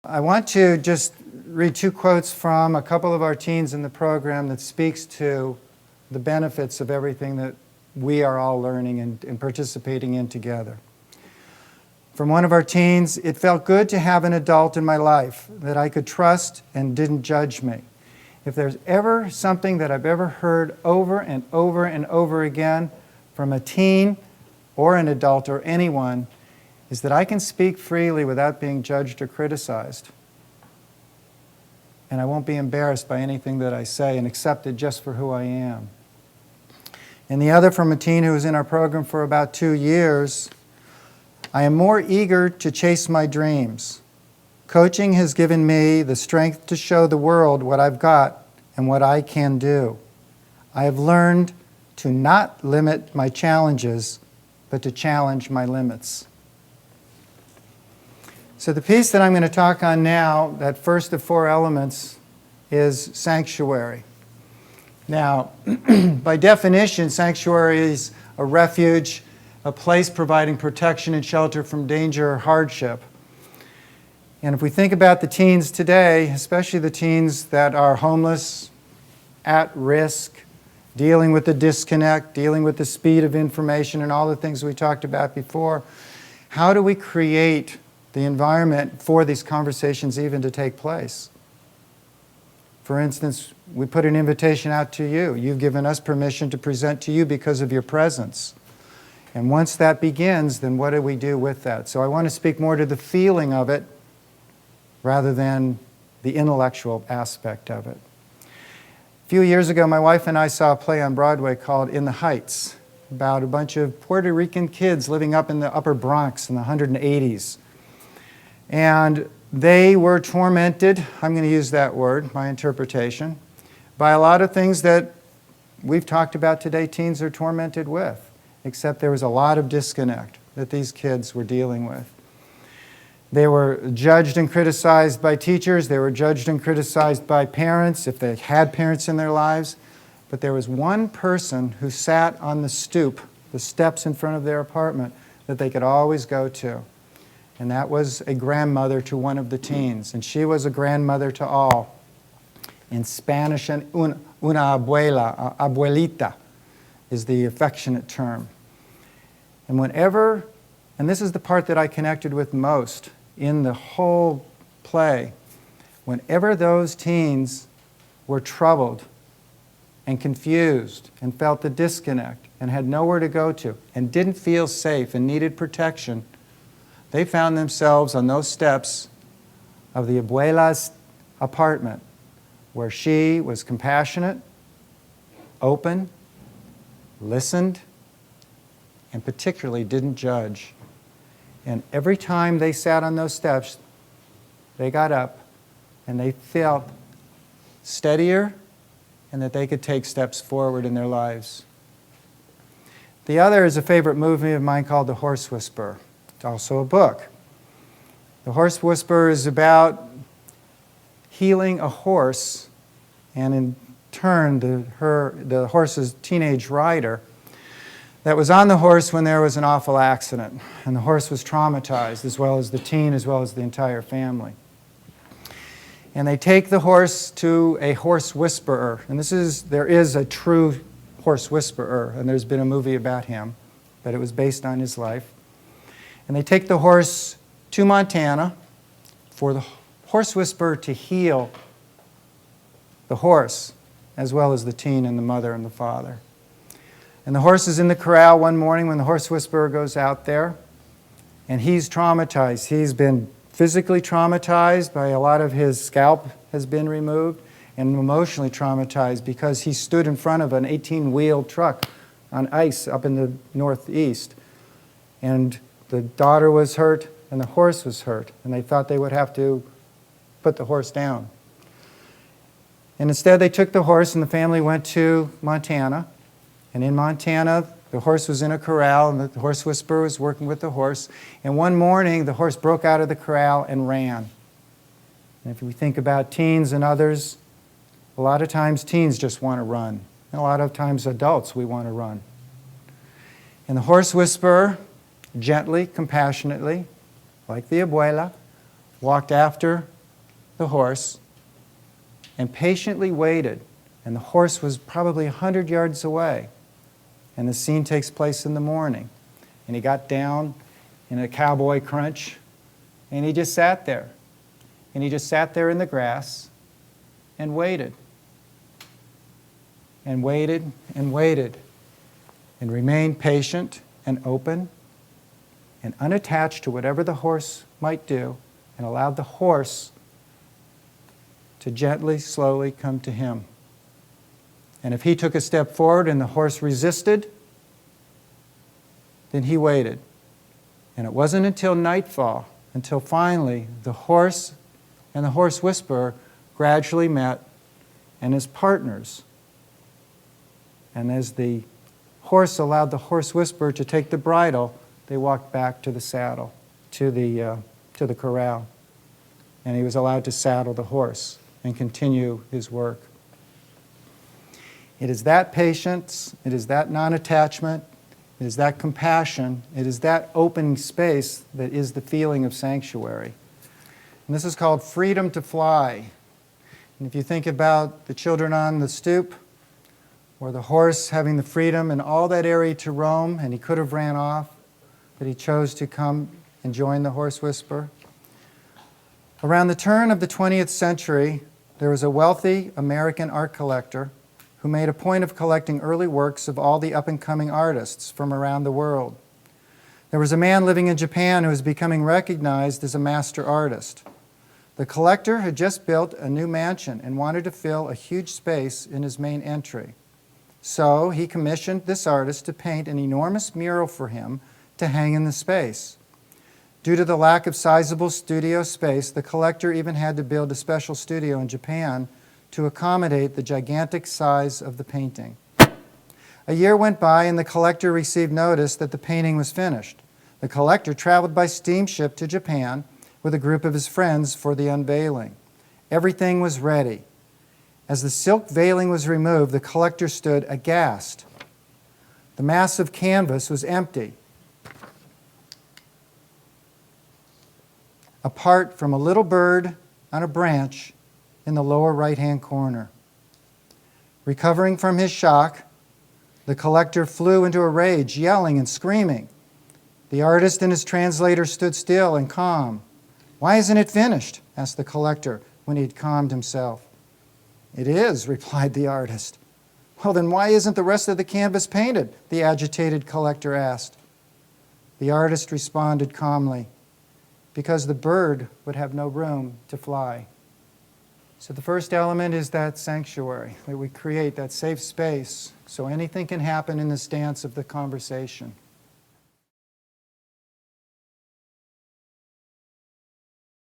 I want to just read two quotes from a couple of our teens in the program that speaks to the benefits of everything that we are all learning and participating in together. From one of our teens, "It felt good to have an adult in my life that I could trust and didn't judge me. If there's ever something that I've ever heard over and over and over again from a teen or an adult or anyone, is that I can speak freely without being judged or criticized. And I won't be embarrassed by anything that I say and accepted just for who I am." And the other from a teen who was in our program for about 2 years, "I am more eager to chase my dreams. Coaching has given me the strength to show the world what I've got and what I can do. I have learned to not limit my challenges, but to challenge my limits." So the piece that I'm going to talk on now, that first of 4 elements, is sanctuary. Now, by definition, sanctuary is a refuge, a place providing protection and shelter from danger or hardship. And if we think about the teens today, especially the teens that are homeless, at risk, dealing with the disconnect, dealing with the speed of information and all the things we talked about before, how do we create the environment for these conversations even to take place? For instance, we put an invitation out to you. You've given us permission to present to you because of your presence. And once that begins, then what do we do with that? So I want to speak more to the feeling of it rather than the intellectual aspect of it. A few years ago, my wife and I saw a play on Broadway called In the Heights, about a bunch of Puerto Rican kids living up in the upper Bronx in the 180s. And they were tormented, I'm going to use that word, my interpretation, by a lot of things that we've talked about today teens are tormented with, except there was a lot of disconnect that these kids were dealing with. They were judged and criticized by teachers. They were judged and criticized by parents, if they had parents in their lives. But there was one person who sat on the stoop, the steps in front of their apartment, that they could always go to. And that was a grandmother to one of the teens. And she was a grandmother to all. In Spanish, una abuela, abuelita, is the affectionate term. And whenever, and this is the part that I connected with most in the whole play, whenever those teens were troubled and confused and felt the disconnect and had nowhere to go to and didn't feel safe and needed protection, they found themselves on those steps of the abuela's apartment, where she was compassionate, open, listened, and particularly didn't judge. And every time they sat on those steps, they got up and they felt steadier and that they could take steps forward in their lives. The other is a favorite movie of mine called The Horse Whisperer. It's also a book. The Horse Whisperer is about healing a horse, and in turn the horse's teenage rider that was on the horse when there was an awful accident, and the horse was traumatized, as well as the teen, as well as the entire family. And they take the horse to a horse whisperer, and there is a true horse whisperer, and there's been a movie about him, but it was based on his life. And they take the horse to Montana for the horse whisperer to heal the horse, as well as the teen and the mother and the father. And the horse is in the corral one morning when the horse whisperer goes out there, and he's traumatized. He's been physically traumatized by a lot of his scalp has been removed, and emotionally traumatized because he stood in front of an 18-wheel truck on ice up in the northeast. And the daughter was hurt, and the horse was hurt, and they thought they would have to put the horse down. And instead they took the horse, and the family went to Montana. And in Montana, the horse was in a corral, and the horse whisperer was working with the horse. And one morning, the horse broke out of the corral and ran. And if we think about teens and others, a lot of times teens just want to run. And a lot of times adults, we want to run. And the horse whisperer, gently, compassionately, like the abuela, walked after the horse and patiently waited. And the horse was probably 100 yards away. And the scene takes place in the morning. And he got down in a cowboy crunch, and he just sat there. And he just sat there in the grass and waited. And waited and waited. And remained patient and open and unattached to whatever the horse might do, and allowed the horse to gently, slowly come to him. And if he took a step forward and the horse resisted, then he waited. And it wasn't until nightfall, until finally the horse and the horse whisperer gradually met and as partners. And as the horse allowed the horse whisperer to take the bridle, they walked back to the saddle, to the corral. And he was allowed to saddle the horse and continue his work. It is that patience, it is that non-attachment, it is that compassion, it is that open space that is the feeling of sanctuary. And this is called freedom to fly. And if you think about the children on the stoop, or the horse having the freedom in all that area to roam, and he could have ran off, but he chose to come and join the horse whisperer. Around the turn of the 20th century, there was a wealthy American art collector who made a point of collecting early works of all the up-and-coming artists from around the world. There was a man living in Japan who was becoming recognized as a master artist. The collector had just built a new mansion and wanted to fill a huge space in his main entry. So he commissioned this artist to paint an enormous mural for him to hang in the space. Due to the lack of sizable studio space, the collector even had to build a special studio in Japan to accommodate the gigantic size of the painting. A year went by and the collector received notice that the painting was finished. The collector traveled by steamship to Japan with a group of his friends for the unveiling. Everything was ready. As the silk veiling was removed, the collector stood aghast. The massive canvas was empty, apart from a little bird on a branch in the lower right-hand corner. Recovering from his shock, the collector flew into a rage, yelling and screaming. The artist and his translator stood still and calm. "Why isn't it finished?" asked the collector when he had calmed himself. "It is," replied the artist. "Well, then why isn't the rest of the canvas painted?" the agitated collector asked. The artist responded calmly, "Because the bird would have no room to fly." So the first element is that sanctuary, that we create that safe space so anything can happen in this dance of the conversation.